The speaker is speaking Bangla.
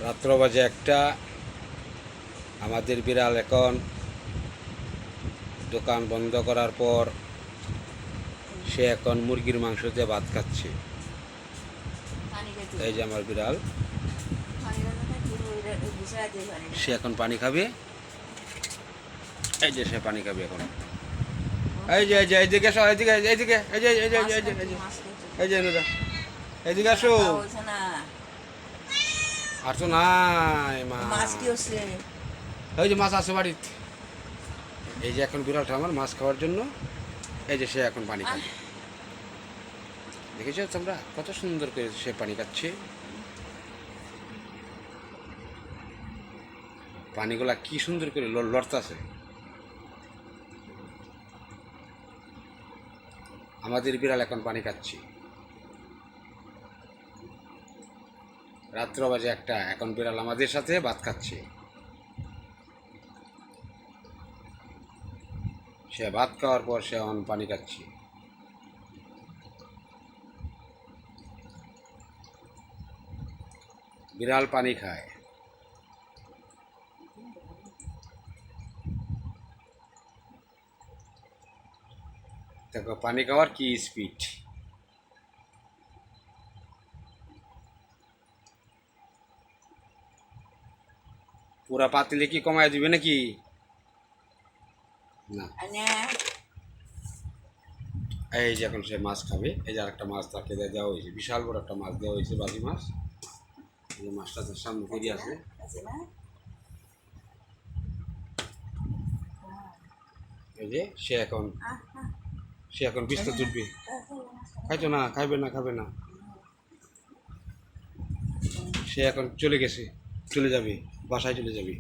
রাত্র বাজে একটা। আমাদের বিড়াল এখন দোকান বন্ধ করার পর সে এখন মুরগির মাংস দিয়ে ভাত খাচ্ছে। এই যে আমার বিড়াল, সে এখন পানি খাবে। এই যে সে পানি খাবে এখন। এই যে এই যে এইদিকে আসো, এইদিকে এইদিকে, এই যে এই যে এই যে এই যে এই যে নুরা, এইদিকে আসো। আর তো নাই মাছ। ওই যে মাছ আছে বাড়িতে। এই যে এখন বিড়ালটা আমার মাছ খাওয়ার জন্য, এই যে সে এখন পানি খাবে। দেখেছো তোমরা কত সুন্দর করে সে পানি খাচ্ছে। পানিগুলা কি সুন্দর করে লড়তাছে। আমাদের বিড়াল এখন পানি খাচ্ছে। রাত্র বাজে একটা, এখন বিড়াল আমাদের সাথে ভাত খাচ্ছে। সে ভাত খাওয়ার পর সে এখন পানি খাচ্ছে। বিড়াল পানি খায়। দেখো পানি খাওয়ার কি স্পিড। পুরা পাতিলে কি কমায় দিবে নাকি? না। এই যে এখন সে মাছ খাবে। এই যে আরেকটা মাছ তাকে দেওয়া হয়েছে, বিশাল বড় একটা মাছ দেওয়া হয়েছে, বাজি মাছ। এই যে মাছটা তার সামনে ফিরে আছে। এই যে সে এখন বিস্তার তুলবে। খাইতো না, খাবে না। সে এখন চলে গেছে, চলে যাবে, বাসায় চলে যাবে।